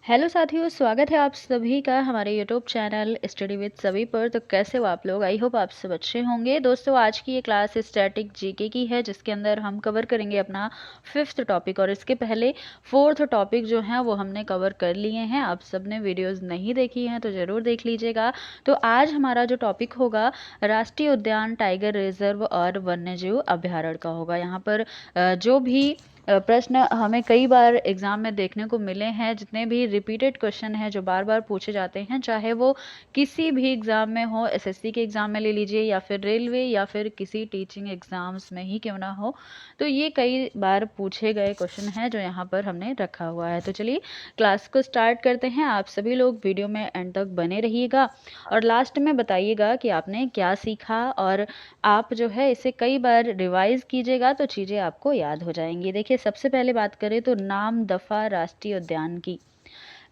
Hello साथियों, स्वागत है आप सभी का हमारे यूट्यूब चैनल स्टडी विद सभी पर। तो कैसे हो आप लोग? आई होप आप सब अच्छे होंगे। दोस्तों, आज की ये क्लास स्टैटिक जीके की है, जिसके अंदर हम कवर करेंगे अपना 5th टॉपिक। और इसके पहले 4th टॉपिक जो है वो हमने कवर कर लिए हैं। आप सब ने वीडियोज़ नहीं देखी हैं तो ज़रूर देख लीजिएगा। तो आज हमारा जो टॉपिक होगा राष्ट्रीय उद्यान, टाइगर रिजर्व और वन्यजीव अभ्यारण्य का होगा। यहाँ पर जो भी प्रश्न हमें कई बार एग्जाम में देखने को मिले हैं, जितने भी रिपीटेड क्वेश्चन हैं जो बार बार पूछे जाते हैं, चाहे वो किसी भी एग्जाम में हो, एसएससी के एग्जाम में ले लीजिए या फिर रेलवे या फिर किसी टीचिंग एग्जाम्स में ही क्यों ना हो, तो ये कई बार पूछे गए क्वेश्चन हैं जो यहाँ पर हमने रखा हुआ है। तो चलिए क्लास को स्टार्ट करते हैं। आप सभी लोग वीडियो में एंड तक बने रहिएगा और लास्ट में बताइएगा कि आपने क्या सीखा, और आप जो है इसे कई बार रिवाइज कीजिएगा तो चीज़ें आपको याद हो जाएंगी। देखिए, सबसे पहले बात करें तो नामदफा राष्ट्रीय उद्यान की।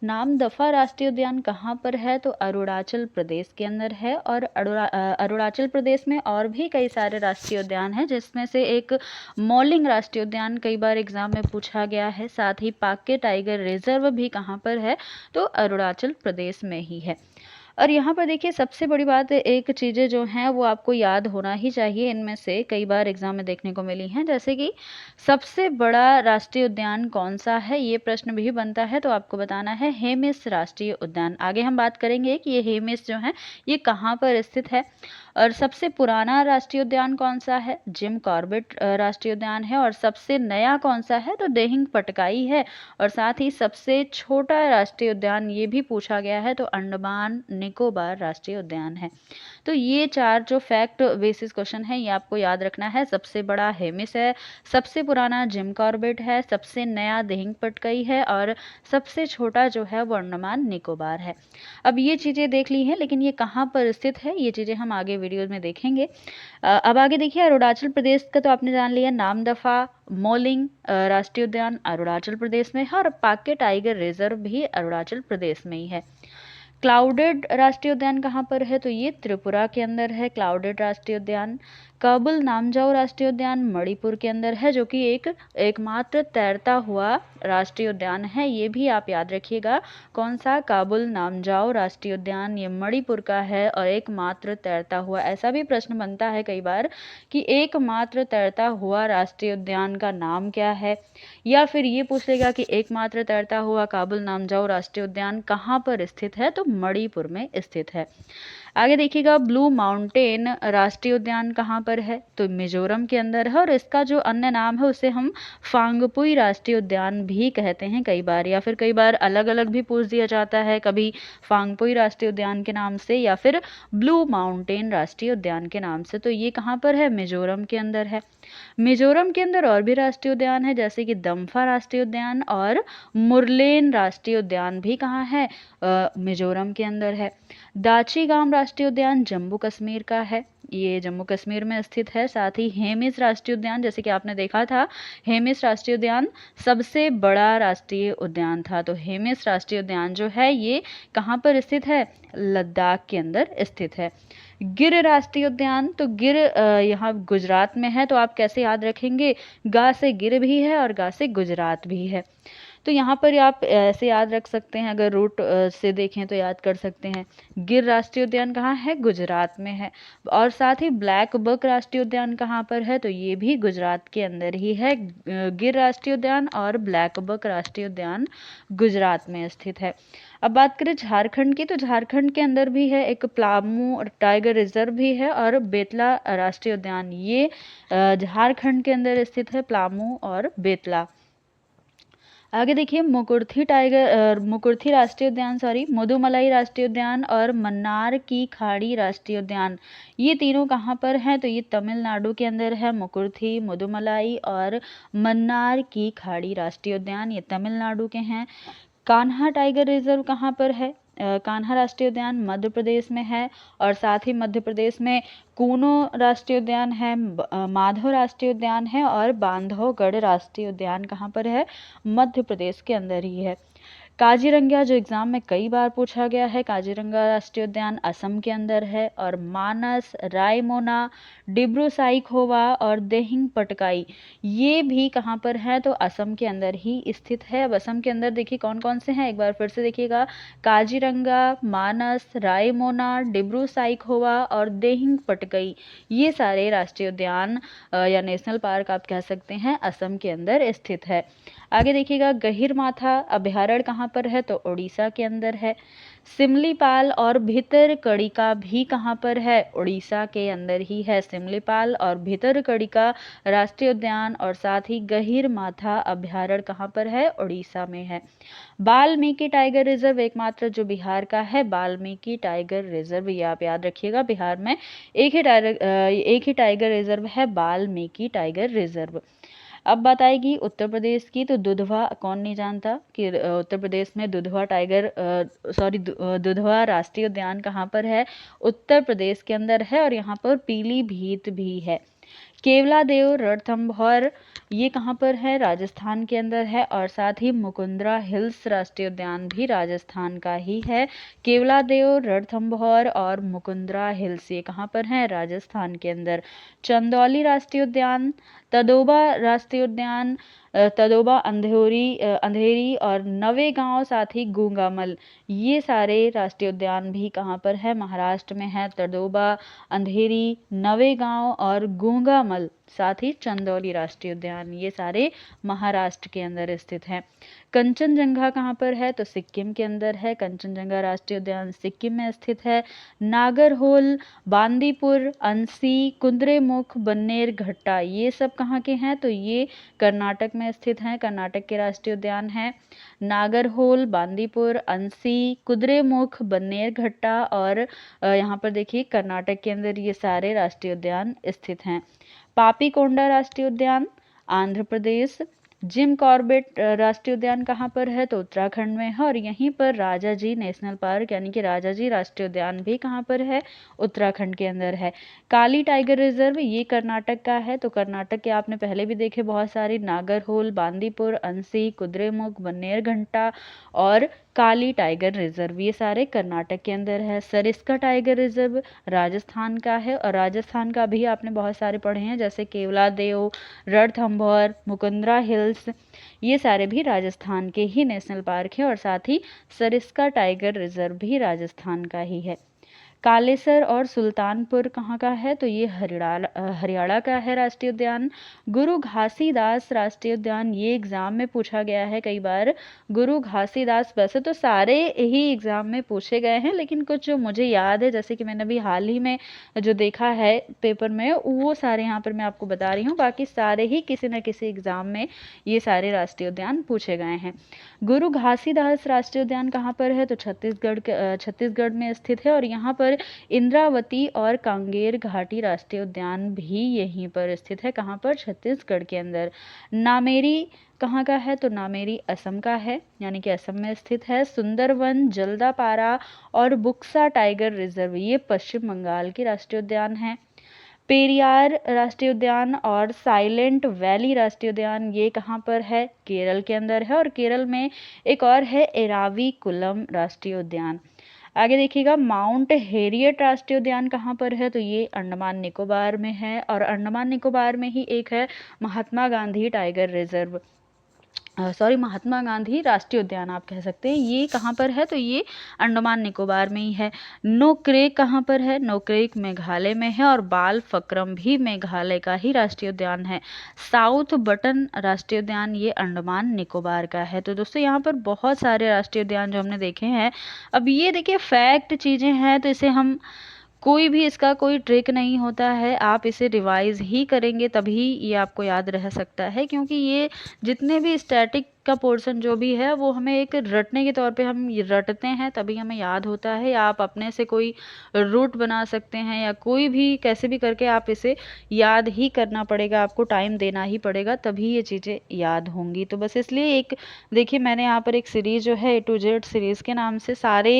नामदफा राष्ट्रीय उद्यान कहाँ पर है? तो अरुणाचल प्रदेश के अंदर है। और अरुणाचल प्रदेश में और भी कई सारे राष्ट्रीय उद्यान हैं, जिसमें से एक मौलिंग राष्ट्रीय उद्यान कई बार एग्जाम में पूछा गया है। साथ ही पाक्के टाइगर रिजर्व भी कहाँ पर है? तो अरुणाचल प्रदेश में ही है। और यहाँ पर देखिए, सबसे बड़ी बात एक चीज़ें जो हैं वो आपको याद होना ही चाहिए। इनमें से कई बार एग्जाम में देखने को मिली हैं, जैसे कि सबसे बड़ा राष्ट्रीय उद्यान कौन सा है, ये प्रश्न भी बनता है। तो आपको बताना है हेमिस राष्ट्रीय उद्यान। आगे हम बात करेंगे कि ये हेमिस जो है ये कहाँ पर स्थित है। और सबसे पुराना राष्ट्रीय उद्यान कौन सा है? जिम कॉर्बेट राष्ट्रीय उद्यान है। और सबसे नया कौन सा है? तो दिहिंग पटकाई है। और साथ ही सबसे छोटा राष्ट्रीय उद्यान ये भी पूछा गया है, तो अंडमान निकोबार राष्ट्रीय उद्यान है। तो ये चार जो फैक्ट बेसिस क्वेश्चन है ये आपको याद रखना है। सबसे बड़ा हेमिस है, सबसे पुराना जिम कॉर्बेट है, सबसे नया दिहिंग पटकाई है, और सबसे छोटा जो है वो अंडमान निकोबार है। अब ये चीज़ें देख ली हैं, लेकिन ये कहाँ पर स्थित है ये चीज़ें हम आगे वीडियोज में देखेंगे। अब आगे देखिए, अरुणाचल प्रदेश का तो आपने जान लिया। नामदफा मौलिंग राष्ट्रीय उद्यान अरुणाचल प्रदेश में है, और पाक्के टाइगर रिजर्व भी अरुणाचल प्रदेश में ही है। क्लाउडेड राष्ट्रीय उद्यान कहाँ पर है? तो ये त्रिपुरा के अंदर है क्लाउडेड राष्ट्रीय उद्यान। काबुल नामजाओ राष्ट्रीय उद्यान मणिपुर के अंदर है, जो कि एकमात्र तैरता हुआ राष्ट्रीय उद्यान है। ये भी आप याद रखिएगा। कौन सा? काबुल नामजाओ राष्ट्रीय उद्यान, ये मणिपुर का है और एकमात्र तैरता हुआ। ऐसा भी प्रश्न बनता है कई बार कि एकमात्र तैरता हुआ राष्ट्रीय उद्यान का नाम क्या है, या फिर ये पूछ लेगा कि एकमात्र तैरता हुआ काबुल नामजाओ राष्ट्रीय उद्यान कहाँ पर स्थित है? तो मणिपुर में स्थित है। आगे देखिएगा, ब्लू माउंटेन राष्ट्रीय उद्यान कहाँ पर है? तो मिजोरम के अंदर है। और इसका जो अन्य नाम है उसे हम फांगपुई राष्ट्रीय उद्यान भी कहते हैं कई बार, या फिर कई बार अलग अलग भी पूछ दिया जाता है, कभी फांगपुई राष्ट्रीय उद्यान के नाम से या फिर ब्लू माउंटेन राष्ट्रीय उद्यान के नाम से। तो ये कहाँ पर है? मिजोरम के अंदर है। मिजोरम के अंदर और भी राष्ट्रीय उद्यान है, जैसे कि दम्फा राष्ट्रीय उद्यान और मुरलेन राष्ट्रीय उद्यान भी कहाँ है? मिजोरम के अंदर है। दाची गाम राष्ट्रीय उद्यान जम्मू कश्मीर का है, ये जम्मू कश्मीर में स्थित है। साथ ही हेमिस राष्ट्रीय उद्यान, जैसे कि आपने देखा था, हेमिस राष्ट्रीय उद्यान सबसे बड़ा राष्ट्रीय उद्यान था। तो हेमिस राष्ट्रीय उद्यान जो है ये कहाँ पर स्थित है? लद्दाख के अंदर स्थित है। गिर राष्ट्रीय उद्यान, तो गिर यहाँ गुजरात में है। तो आप कैसे याद रखेंगे? गा से गिर भी है और गा से गुजरात भी है। तो यहाँ पर आप ऐसे याद रख सकते हैं, अगर रूट से देखें तो याद कर सकते हैं। गिर राष्ट्रीय उद्यान कहाँ है? गुजरात में है। और साथ ही ब्लैक बक राष्ट्रीय उद्यान कहाँ पर है? तो ये भी गुजरात के अंदर ही है। गिर राष्ट्रीय उद्यान और ब्लैक बक राष्ट्रीय उद्यान गुजरात में स्थित है। अब बात करें झारखंड की, तो झारखंड के अंदर भी है एक प्लामू टाइगर रिजर्व भी है, और बेतला राष्ट्रीय उद्यान, ये झारखंड के अंदर स्थित है, प्लामू और बेतला। आगे देखिए, मुकुर्थी राष्ट्रीय उद्यान, मुदुमलाई राष्ट्रीय उद्यान और मन्नार की खाड़ी राष्ट्रीय उद्यान, ये तीनों कहाँ पर हैं? तो ये तमिलनाडु के अंदर है। मुकुर्थी, मुदुमलाई और मन्नार की खाड़ी राष्ट्रीय उद्यान ये तमिलनाडु के हैं। कान्हा टाइगर रिजर्व कहाँ पर है? कान्हा राष्ट्रीय उद्यान मध्य प्रदेश में है। और साथ ही मध्य प्रदेश में कूनो राष्ट्रीय उद्यान है, माधव राष्ट्रीय उद्यान है, और बांधवगढ़ राष्ट्रीय उद्यान कहाँ पर है? मध्य प्रदेश के अंदर ही है। काजीरंगा जो एग्जाम में कई बार पूछा गया है, काजीरंगा राष्ट्रीय उद्यान असम के अंदर है। और मानस, रायमोना, डिब्रू साइखोवा और देहिंग पटकाई ये भी कहाँ पर है, तो असम के अंदर ही स्थित है। अब असम के अंदर देखिए कौन कौन से हैं, एक बार फिर से देखिएगा, काजीरंगा, मानस, रायमोना, डिब्रू साइखोवा और देहिंग पटकाई ये सारे राष्ट्रीय उद्यान या नेशनल पार्क आप कह सकते हैं असम के अंदर स्थित है। आगे देखिएगा, गहिरमाथा अभयारण्य कहाँ पर है, तो उड़ीसा के अंदर है। सिमलीपाल और भितरकनिका भी कहाँ पर है, उड़ीसा के अंदर ही है। सिमलीपाल और भितरकनिका राष्ट्रीय उद्यान और साथ ही गहिरमाथा अभयारण्य कहाँ पर है, उड़ीसा में है। वाल्मीकि टाइगर रिजर्व एकमात्र जो बिहार का है, वाल्मीकि टाइगर रिजर्व, ये आप याद रखिएगा, बिहार में एक ही टाइगर रिजर्व है, वाल्मीकि टाइगर रिजर्व। अब बात आएगी उत्तर प्रदेश की, तो दुधवा कौन नहीं जानता कि उत्तर प्रदेश में दुधवा दुधवा राष्ट्रीय उद्यान कहाँ पर है, उत्तर प्रदेश के अंदर है। और यहाँ पर पीलीभीत भी है। केवलादेव रणथंभौर ये कहाँ पर है, राजस्थान के अंदर है। और साथ ही मुकुंदरा हिल्स राष्ट्रीय उद्यान भी राजस्थान का ही है। केवलादेव, रणथंभौर और मुकुंदरा हिल्स ये कहाँ पर है, राजस्थान के अंदर। चंदौली राष्ट्रीय उद्यान, तदोबा राष्ट्रीय उद्यान, तदोबा अंधेरी और नवेगांव, साथ ही गूंगामल ये सारे राष्ट्रीय उद्यान भी कहाँ पर है, महाराष्ट्र में है। तदोबा, अंधेरी, नवेगांव और गूंगामल, साथ ही चंदौली राष्ट्रीय उद्यान ये सारे महाराष्ट्र के अंदर स्थित हैं। कंचनजंगा कहाँ पर है, तो सिक्किम के अंदर है। कंचनजंगा राष्ट्रीय उद्यान सिक्किम में स्थित है। नागरहोल, बांदीपुर, अंसी, कुद्रेमुख, बन्नेरघट्टा ये सब कहाँ के हैं, तो ये कर्नाटक में स्थित हैं, कर्नाटक के राष्ट्रीय उद्यान हैं। नागरहोल, बांदीपुर, अंसी, कुद्रेमुख, बन्नेरघट्टा और यहाँ पर देखिए कर्नाटक के अंदर ये सारे राष्ट्रीय उद्यान स्थित हैं। पापीकोंडा राष्ट्रीय उद्यान आंध्र प्रदेश। जिम कॉर्बेट राष्ट्रीय उद्यान कहाँ पर है, तो उत्तराखंड में है। और यहीं पर राजाजी नेशनल पार्क यानी कि राजाजी राष्ट्रीय उद्यान भी कहाँ पर है, उत्तराखंड के अंदर है। काली टाइगर रिजर्व ये कर्नाटक का है। तो कर्नाटक के आपने पहले भी देखे बहुत सारे, नागरहोल, बांदीपुर, अंसी, कुद्रेमुख, बन्नेरघट्टा और काली टाइगर रिजर्व ये सारे कर्नाटक के अंदर है। सरिस्का टाइगर रिजर्व राजस्थान का है। और राजस्थान का भी आपने बहुत सारे पढ़े हैं, जैसे केवलादेव, रणथंभौर, मुकुंदरा हिल्स ये सारे भी राजस्थान के ही नेशनल पार्क हैं। और साथ ही सरिस्का टाइगर रिजर्व भी राजस्थान का ही है। कालेसर और सुल्तानपुर कहाँ का है, तो ये हरियाणा का है राष्ट्रीय उद्यान। गुरु घासीदास राष्ट्रीय उद्यान ये एग्जाम में पूछा गया है कई बार। गुरु घासीदास वैसे तो सारे ही एग्जाम में पूछे गए हैं, लेकिन कुछ जो मुझे याद है, जैसे कि मैंने अभी हाल ही में जो देखा है पेपर में, वो सारे यहाँ पर मैं आपको बता रही हूँ। बाकी सारे ही किसी न किसी एग्जाम में ये सारे राष्ट्रीय उद्यान पूछे गए हैं। गुरु घासीदास राष्ट्रीय उद्यान कहाँ पर है, तो छत्तीसगढ़ में स्थित है। और यहाँ पर इंद्रावती और कांगेर घाटी राष्ट्रीय उद्यान भी यहीं पर स्थित है। कहाँ पर, छत्तीसगढ़ के अंदर। नामेरी कहाँ का है, तो नामेरी असम का है, यानी कि असम में स्थित है। सुंदरवन, जल्दापारा और बुक्सा टाइगर रिजर्व ये पश्चिम बंगाल के राष्ट्रीय उद्यान है। पेरियार राष्ट्रीय उद्यान और साइलेंट वैली राष्ट्रीय उद्यान ये कहाँ पर है, केरल के अंदर है। और केरल में एक और है एराविकुलम राष्ट्रीय उद्यान। आगे देखिएगा, माउंट हेरियट राष्ट्रीय उद्यान कहाँ पर है, तो ये अंडमान निकोबार में है। और अंडमान निकोबार में ही एक है महात्मा गांधी टाइगर रिजर्व, महात्मा गांधी राष्ट्रीय उद्यान आप कह सकते हैं, ये कहाँ पर है, तो ये अंडमान निकोबार में ही है। नोक्रेक कहाँ पर है, नोक्रेक मेघालय में है। और बाल फक्रम भी मेघालय का ही राष्ट्रीय उद्यान है। साउथ बटन राष्ट्रीय उद्यान ये अंडमान निकोबार का है। तो दोस्तों यहाँ पर बहुत सारे राष्ट्रीय उद्यान जो हमने देखे हैं। अब ये देखिए फैक्ट चीज़ें हैं, तो इसे हम कोई भी इसका कोई ट्रिक नहीं होता है, आप इसे रिवाइज ही करेंगे तभी ये आपको याद रह सकता है। क्योंकि ये जितने भी स्टैटिक का पोर्शन जो भी है वो हमें एक रटने के तौर पे हम ये रटते हैं तभी हमें याद होता है। या आप अपने से कोई रूट बना सकते हैं, या कोई भी कैसे भी करके आप इसे याद ही करना पड़ेगा, आपको टाइम देना ही पड़ेगा तभी ये चीज़ें याद होंगी। तो बस इसलिए एक देखिए मैंने यहाँ पर एक सीरीज़ जो है A to Z सीरीज़ के नाम से सारे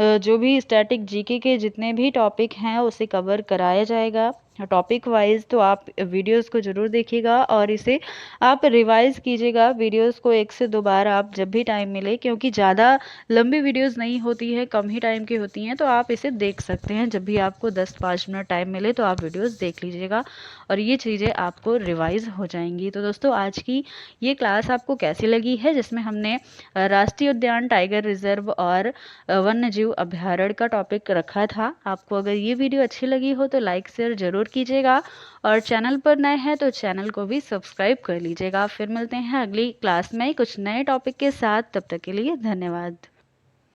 जो भी स्टैटिक जीके के जितने भी टॉपिक हैं उसे कवर कराया जाएगा। टॉपिक वाइज, तो आप वीडियोस को ज़रूर देखिएगा और इसे आप रिवाइज कीजिएगा वीडियोस को 1 से 2 बार आप जब भी टाइम मिले, क्योंकि ज़्यादा लंबी वीडियोस नहीं होती है, कम ही टाइम की होती हैं, तो आप इसे देख सकते हैं जब भी आपको 10-5 मिनट टाइम मिले तो आप वीडियोस देख लीजिएगा और ये चीज़ें आपको रिवाइज हो जाएंगी। तो दोस्तों आज की ये क्लास आपको कैसी लगी है, जिसमें हमने राष्ट्रीय उद्यान, टाइगर रिजर्व और वन्य जीव अभ्यारण्य का टॉपिक रखा था। आपको अगर ये वीडियो अच्छी लगी हो तो लाइक शेयर जरूर कीजिएगा और चैनल पर नए हैं तो चैनल को भी सब्सक्राइब कर लीजिएगा। फिर मिलते हैं अगली क्लास में कुछ नए टॉपिक के साथ, तब तक के लिए धन्यवाद।